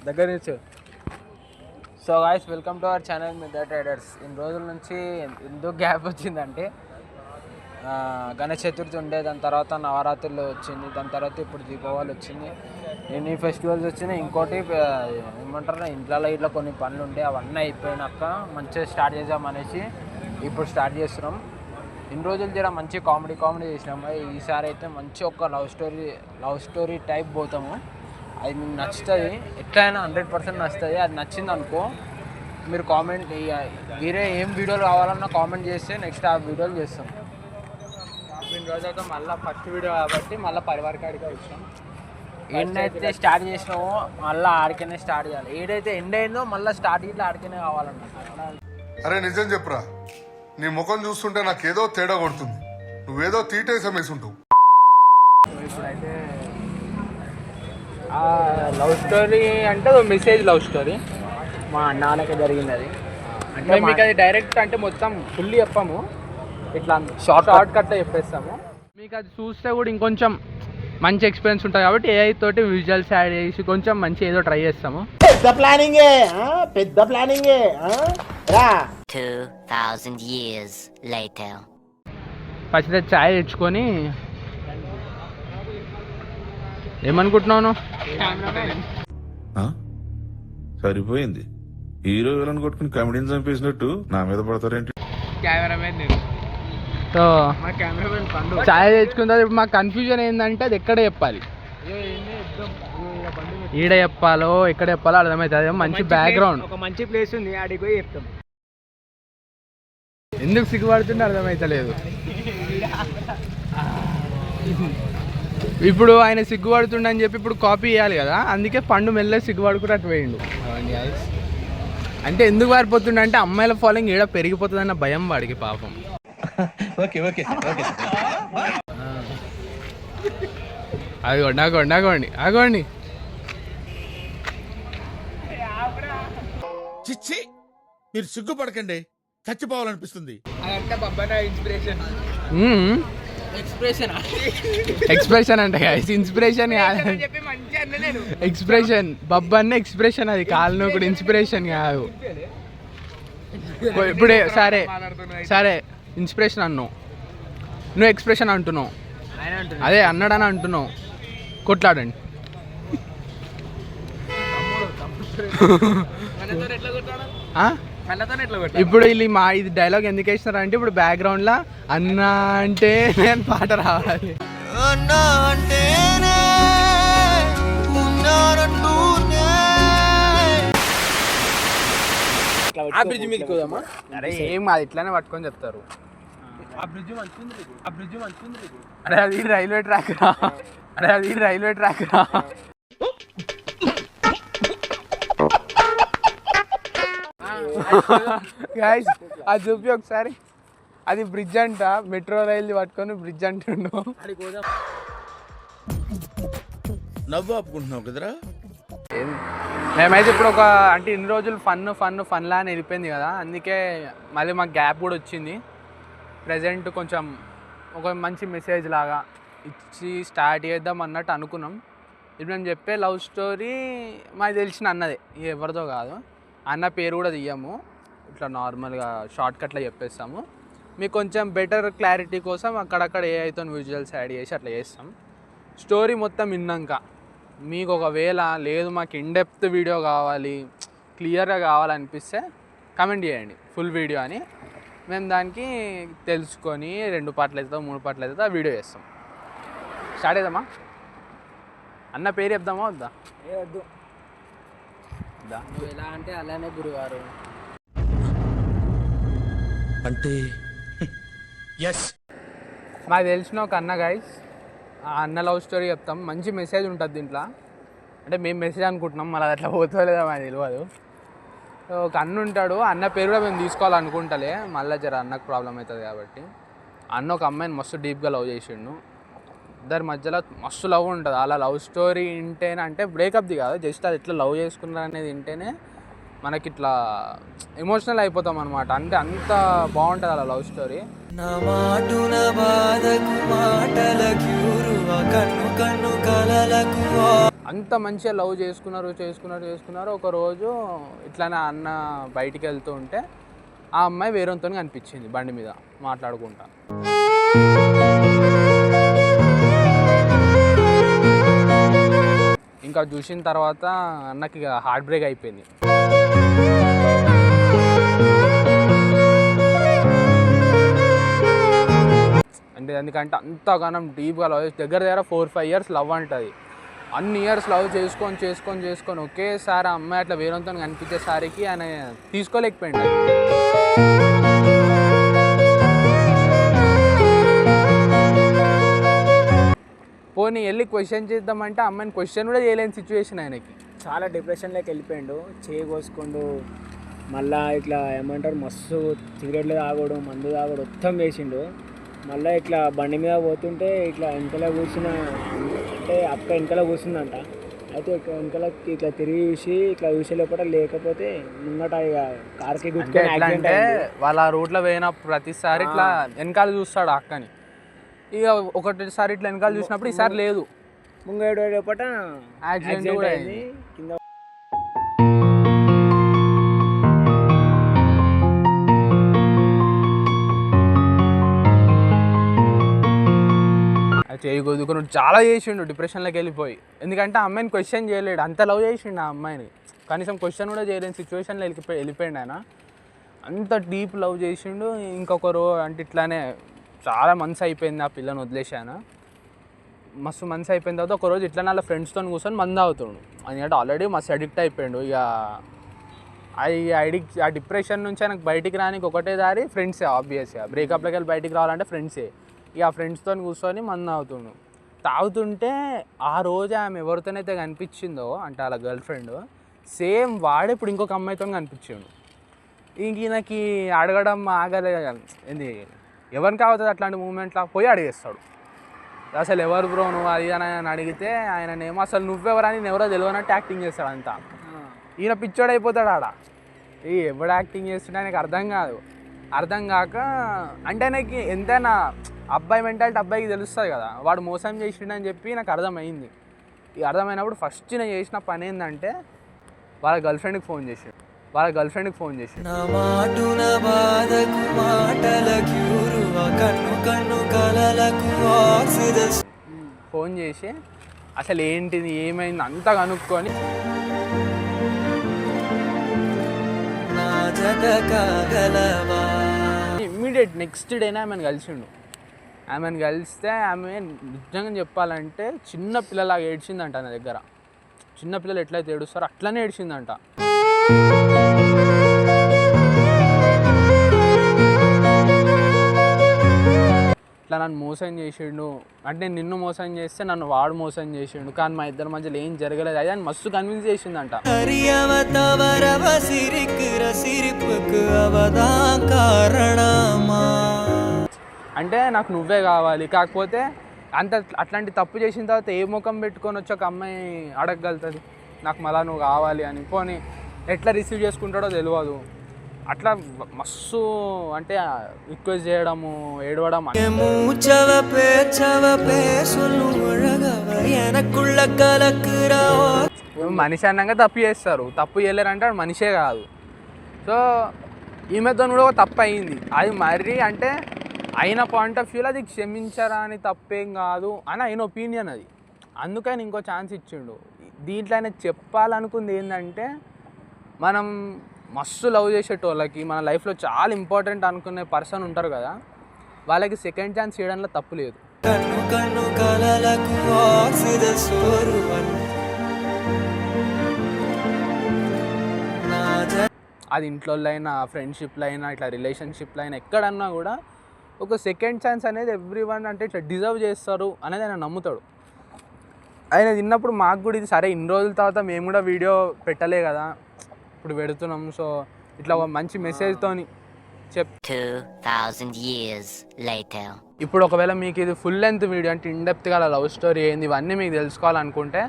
దగ్గర నుంచి. So guys, welcome to our channel మిద్దె ట్రేడర్స్. ఇన్ని రోజుల నుంచి ఎందుకు గ్యాప్ వచ్చిందంటే గణేష్ చతుర్థి ఉండే, దాని తర్వాత నవరాత్రులు వచ్చింది, దాని తర్వాత ఇప్పుడు దీపావళి వచ్చింది, ఎన్ని ఫెస్టివల్స్ వచ్చినాయి. ఇంకోటి ఏమంటారు, ఇంట్లో ఇట్లా కొన్ని పనులు ఉంటే అవన్నీ అయిపోయినాక మంచిగా స్టార్ట్ చేద్దామనేసి ఇప్పుడు స్టార్ట్ చేస్తున్నాం. ఇన్ని రోజులు జర మంచి కామెడీ చేసినాం. ఈసారి అయితే మంచి ఒక లవ్ స్టోరీ టైప్ పోతాము. అది మీకు నచ్చుతుంది, ఎట్లయినా 100% నచ్చుతుంది. అది నచ్చింది అనుకో, మీరు కామెంట్ వేరే ఏం వీడియోలు కావాలన్నా కామెంట్ చేస్తే నెక్స్ట్ ఆ వీడియోలు చేస్తాం. ఇన్ని రోజులతో మళ్ళీ ఫస్ట్ వీడియో కాబట్టి మళ్ళీ పరివార కాడికి వచ్చాం. ఏంటైతే స్టార్ట్ చేసినామో మళ్ళీ ఆడికనే స్టార్ట్ చేయాలి. ఏదైతే ఎండ్ అయిందో మళ్ళీ స్టార్ట్ ఇట్లా ఆడికనే కావాలన్నా. అరే నిజం చెప్పురా, నీ ముఖం చూస్తుంటే నాకేదో తేడా కొడుతుంది. నువ్వేదో తీటేసం వేసుంటావు. ఇప్పుడైతే లవ్ స్టోరీ అంటే మెసేజ్ లవ్ స్టోరీ మా అన్నకి జరిగింది. అది అంటే మీకు అది డైరెక్ట్ అంటే మొత్తం ఫుల్ చెప్పాము, ఇట్లా షార్ట్ కట్లో చెప్పేస్తాము. మీకు అది చూస్తే కూడా ఇంకొంచెం మంచి ఎక్స్పీరియన్స్ ఉంటుంది కాబట్టి ఏఐ తోటి విజువల్స్ యాడ్ చేసి కొంచెం మంచి ఏదో ట్రై చేస్తాము. పెద్ద ప్లానింగే 2000 years later. ఫస్ట్ ఛాయ్ తెచ్చుకొని ఏమనుకుంటున్నాను, సరిపోయింది. హీరో విలన్ కొట్టుకుని కమెడీని చంపేసినట్టు నా మీద పడతారేంటి? కెమెరామెన్ నేను. సో ఛాయ్ తెచ్చుకున్న తర్వాత ఇప్పుడు మాకు కన్ఫ్యూజన్ ఏంటంటే అది ఎక్కడ చెప్పాలి, ఈడ చెప్పాలో ఎక్కడ చెప్పాలో అర్థమవుతుంది. మంచి బ్యాక్గ్రౌండ్, ఒక మంచి ప్లేస్ ఉంది, ఆడికి పోయి చెప్తాం. ఎందుకు సిగ్గుపడుతుంటే అర్థమవుతలేదు. ఇప్పుడు ఆయన సిగ్గుపడుతుండని చెప్పి ఇప్పుడు కాపీ చేయాలి కదా, అందుకే పండు మెల్లగా సిగ్గుపడుకుంటే అటు వేయండు. అంటే ఎందుకు పారిపోతుండే అంటే అమ్మాయిల ఫాలోయింగ్ ఏడ పెరిగిపోతుందన్న భయం వాడికి పాపం. ఆగోండి చిచ్చి, మీరు సిగ్గుపడకండి, చచ్చిపోవాలనిపిస్తుంది. ఎక్స్ప్రెషన్ అంటే ఇన్స్పిరేషన్ కాదు, ఎక్స్ప్రెషన్ బబ్బన్న ఎక్స్ప్రెషన్. అది కాళ్ళు కూడా ఇన్స్పిరేషన్ కాదు. ఇప్పుడే సరే ఇన్స్పిరేషన్ అన్నావు, నువ్వు ఎక్స్ప్రెషన్ అంటున్నావు. అదే అన్నాడని అంటున్నావు. కొట్లాడండి. ఇప్పుడు వీళ్ళు ఇది డైలాగ్ ఎందుకు వేసినారు అంటే, ఇప్పుడు బ్యాక్గ్రౌండ్ లా అన్నా అంటే నేను పాట రావాలి. ఆ బ్రిడ్జ్ మీదకి పోదామా? అరే ఏం అది ఇట్లానే పట్టుకొని చెప్తారు. అరే అది రైల్వే ట్రాక్ రా. గైస్ అది చూపి ఒకసారి. అది బ్రిడ్జ్ అంట, మెట్రో రైలు పట్టుకొని బ్రిడ్జ్ అంటుండు. నవ్వు ఆపుకుంటున్నావు కదరా. మేమైతే ఇప్పుడు అంటే ఇన్ని రోజులు ఫన్లా అని వెళ్ళిపోయింది కదా, అందుకే మళ్ళీ మాకు గ్యాప్ కూడా వచ్చింది. ప్రజెంట్ కొంచెం ఒక మంచి మెసేజ్ లాగా ఇచ్చి స్టార్ట్ చేద్దాం అన్నట్టు అనుకున్నాం. ఇప్పుడు నేను చెప్పే లవ్ స్టోరీ మాకు తెలిసిన అన్నదే, ఎవరిదో కాదు. అన్న పేరు కూడా తీయము, ఇట్లా నార్మల్గా షార్ట్ కట్లో చెప్పేస్తాము. మీకు కొంచెం బెటర్ క్లారిటీ కోసం అక్కడక్కడ ఏఐతో విజువల్స్ యాడ్ చేసి అట్లా చేస్తాం. స్టోరీ మొత్తం విన్నాక మీకు ఒకవేళ లేదు మాకు ఇన్డెప్త్ వీడియో కావాలి, క్లియర్గా కావాలనిపిస్తే కమెంట్ చేయండి ఫుల్ వీడియో అని. మేము దానికి తెలుసుకొని 2 పార్ట్లు అవుతుందో 3 పార్ట్లు అవుతుందో ఆ వీడియో చేస్తాం. స్టార్ట్ అవుదామా? అన్న పేరు చెప్దామా వద్దా? నువ్వు ఎలా అంటే అలానే గురుగారు అంటే మాకు తెలిసిన ఒక అన్న గైస్, ఆ అన్న లవ్ స్టోరీ చెప్తాం. మంచి మెసేజ్ ఉంటుంది దీంట్లో. అంటే మేము మెసేజ్ అనుకుంటున్నాం, మళ్ళీ అట్లా పోతుందో లేదా మాకు తెలియదు. ఒక అన్న ఉంటాడు, అన్న పేరు కూడా మేము తీసుకోవాలనుకుంటలే, మళ్ళీ జర అన్నకు ప్రాబ్లం అవుతుంది కాబట్టి. అన్న ఒక అమ్మాయిని మస్తు డీప్గా లవ్ చేసిండు. ఇద్దరి మధ్యలో మస్తు లవ్ ఉంటుంది. అలా లవ్ స్టోరీ వింటేనే, అంటే బ్రేకప్ది కాదు, జస్ట్ అది ఎట్లా లవ్ చేసుకున్నారు అనేది వింటేనే మనకి ఇట్లా ఎమోషనల్ అయిపోతాం అనమాట. అంటే అంత బాగుంటుంది అలా లవ్ స్టోరీ. అంత మంచిగా లవ్ చేసుకున్నారు. ఒక రోజు ఇట్లానే అన్న బయటికి వెళ్తూ ఉంటే ఆ అమ్మాయి వేరేతో కనిపించింది బండి మీద మాట్లాడుకుంటా. ఇంకా చూసిన తర్వాత అన్నకి ఇక హార్ట్ బ్రేక్ అయిపోయింది. అంటే ఎందుకంటే అంతగానం డీప్గా లవ్ దగ్గర 4-5 years లవ్ అంటుంది. అన్ని ఇయర్స్ లవ్ చేసుకొని ఒకేసారి ఆ అమ్మాయి అట్లా వేరేతో కనిపించేసరికి ఆయన తీసుకోలేకపోయింది. పోనీ వెళ్ళి క్వశ్చన్ చేద్దామంటే అమ్మాయిని క్వశ్చన్ కూడా చేయలేని సిచ్యువేషన్ ఆయనకి. చాలా డిప్రెషన్లోకి వెళ్ళిపోయిండు. కోసుకుండు మళ్ళా ఇట్లా ఏమంటారు మస్తు సిగరెట్లు తాగడం, మందు తాగడం మొత్తం చేసిండు. మళ్ళీ ఇట్లా బండి మీద పోతుంటే ఇట్లా వెనకాల కూర్చున్న అంటే అక్క వెనకాల కూర్చుందంట. అయితే వెనకాల ఇట్లా తిరిగి ఇట్లా లేకపోతే ముంగట ఇక కార్కి గుర్తుకొని యాక్సిడెంట్ అయింది. వాళ్ళ రూట్లో పోయిన ప్రతిసారి ఇట్లా వెనకాల చూస్తాడు అక్కని. ఇక ఒకటిసారి ఇట్లా వెనకాల చూసినప్పుడు ఈసారి లేదు, ముంగడు లోపట యాక్సిడెంట్ కూడా అయింది. కింద చేయి కొద్దుకుని చాలా చేసిండు, డిప్రెషన్లోకి వెళ్ళిపోయి. ఎందుకంటే ఆ అమ్మాయిని క్వశ్చన్ చేయలేడు, అంత లవ్ చేసిండు ఆ అమ్మాయిని. కనీసం క్వశ్చన్ కూడా చేయలేని సిచ్యువేషన్లో వెళ్ళిపోయిండు ఆయన. అంత డీప్ లవ్ చేసిండు. ఇంకొకరు అంటే ఇట్లానే చాలా మంత్స్ అయిపోయింది ఆ పిల్లని వదిలేసాను. మస్తు మంత్స్ అయిపోయిన తర్వాత ఒకరోజు ఇట్లా వాళ్ళ ఫ్రెండ్స్తో కూర్చొని మందు అవుతాడు. ఎందుకంటే ఆల్రెడీ మస్తు అడిక్ట్ అయిపోయాడు. ఇక ఆ డిప్రెషన్ నుంచి ఆయనకు బయటికి రానికి ఒకటే దారి ఫ్రెండ్సే. ఆబ్వియస్గా బ్రేకప్లోకి వెళ్ళి బయటికి రావాలంటే ఫ్రెండ్సే. ఇక ఆ ఫ్రెండ్స్తో కూర్చొని మందు తాగుతుంటే ఆ రోజు ఆమె ఎవరితోనైతే కనిపించిందో అంటే వాళ్ళ గర్ల్ ఫ్రెండ్ సేమ్ వాడే ఇప్పుడు ఇంకొక అమ్మాయితో కనిపించాడు. ఇంక ఈయనకి అడగడం ఆగలే. ఏంది ఎవరికి అవుతుంది అట్లాంటి మూమెంట్లో పోయి అడిగేస్తాడు. అసలు ఎవరు బ్రో నువ్వు అది అని అడిగితే ఆయననేమో అసలు నువ్వెవరని నేను ఎవరో తెలియనట్టు యాక్టింగ్ చేస్తాడు అంతా. ఈయన పిచ్చోడు అయిపోతాడు ఆడ. ఎవడు యాక్టింగ్ చేస్తుంటే ఆయనకు అర్థం కాక అంటే ఆయనకి ఎంతైనా అబ్బాయి మెంటాలిటీ అబ్బాయికి తెలుస్తుంది కదా, వాడు మోసం చేసిండని చెప్పి నాకు అర్థమైంది. ఈ అర్థమైనప్పుడు ఫస్ట్ నేను చేసిన పని ఏంటంటే వాళ్ళ గర్ల్ ఫ్రెండ్కి ఫోన్ చేసాడు. ఫోన్ చేసి అసలు ఏంటిది ఏమైంది అంతా కనుక్కొని ఇమ్మీడియట్ నెక్స్ట్ డేనే ఆమెను కలిసిండు. ఆమెను కలిస్తే ఆమె నిజంగా చెప్పాలంటే చిన్న పిల్లలాగా ఏడ్చిందంట. నా దగ్గర చిన్న పిల్లలు ఎట్లయితే ఏడుస్తారో అట్లనే ఏడ్చిందంట. ఇట్లా నన్ను మోసం చేసిండు అంటే నిన్ను మోసం చేస్తే నన్ను వాడు మోసం చేసిండు, కానీ మా ఇద్దరి మధ్యలో ఏం జరగలేదు అది అని మస్తు కన్విన్స్ చేసిందంట. అంటే నాకు నువ్వే కావాలి, కాకపోతే అట్లాంటి తప్పు చేసిన తర్వాత ఏ ముఖం పెట్టుకొని వచ్చి ఒక అమ్మాయి అడగగలుగుతుంది నాకు మళ్ళా నువ్వు కావాలి అని. పోనీ ఎట్లా రిసీవ్ చేసుకుంటాడో తెలియదు. అట్లా మస్తు అంటే రిక్వెస్ట్ చేయడము, ఏడవడం. మనిషి అన్నాక తప్పు చేస్తారు, తప్పు చేయలేరంటే వాడు మనిషే కాదు. సో ఈమెతో కూడా ఒక తప్పు అయింది. అది మరీ అంటే అయిన పాయింట్ ఆఫ్ వ్యూలో అది క్షమించరా అని తప్పేం కాదు అని ఆయన ఒపీనియన్ అది. అందుకని ఇంకో ఛాన్స్ ఇచ్చిండు. దీంట్లో ఆయన చెప్పాలనుకుంది ఏంటంటే మనం మస్తు లవ్ చేసేటోళ్ళకి మన లైఫ్లో చాలా ఇంపార్టెంట్ అనుకునే పర్సన్ ఉంటారు కదా, వాళ్ళకి సెకండ్ ఛాన్స్ చేయడంలో తప్పు లేదు. అది ఇంట్లో అయినా ఫ్రెండ్షిప్లో అయినా ఇట్లా రిలేషన్షిప్లో అయినా ఎక్కడన్నా కూడా ఒక సెకండ్ ఛాన్స్ అనేది ఎవ్రీవన్ అంటే ఇట్లా డిజర్వ్ చేస్తారు అనేది ఆయన నమ్ముతాడు. ఆయన తిన్నప్పుడు మాకు కూడా ఇది సరే ఇన్ని రోజుల తర్వాత మేము కూడా వీడియో పెట్టలే కదా, ఇప్పుడు పెడుతున్నాం. సో ఇట్లా ఒక మంచి మెసేజ్తోని 2000 years later. ఇప్పుడు ఒకవేళ మీకు ఇది ఫుల్ లెంత్ వీడియో అంటే ఇన్డెప్త్గా లవ్ స్టోరీ ఏంది ఇవన్నీ మీకు తెలుసుకోవాలనుకుంటే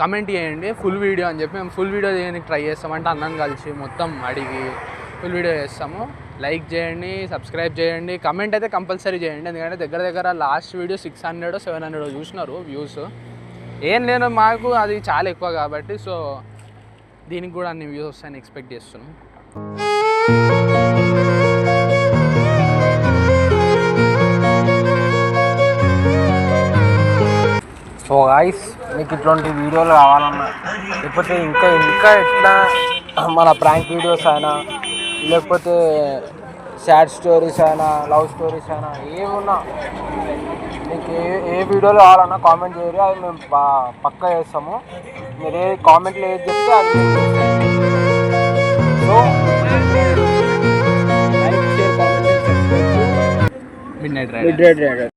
కమెంట్ చేయండి ఫుల్ వీడియో అని చెప్పి. మేము ఫుల్ వీడియో చేయడానికి ట్రై చేస్తాం. అంటే అన్నం కలిసి మొత్తం అడిగి ఫుల్ వీడియో చేస్తాము. లైక్ చేయండి, సబ్స్క్రైబ్ చేయండి, కమెంట్ అయితే కంపల్సరీ చేయండి. ఎందుకంటే దగ్గర లాస్ట్ వీడియో 600-700 చూసినారు వ్యూస్. ఏం లేను, మాకు అది చాలా ఎక్కువ కాబట్టి సో దీనికి కూడా అన్ని వ్యూస్ వస్తాయని ఎక్స్పెక్ట్ చేస్తున్నాం. సో గాయ్స్, మీకు ఇట్లాంటి వీడియోలు కావాలన్నా లేకపోతే ఇంకా ఇంకా ఎట్లా మన ప్రాంక్ వీడియోస్ అయినా లేకపోతే సాడ్ స్టోరీస్ అయినా లవ్ స్టోరీస్ అయినా ఏమున్నా మీకు ఏ వీడియోలు కావాలన్నా కామెంట్ చేయరు, అది మేము పక్కా చేస్తాము. మీరు ఏ కామెంట్లో ఏది చెప్తే అది so like share comment midnight mid rider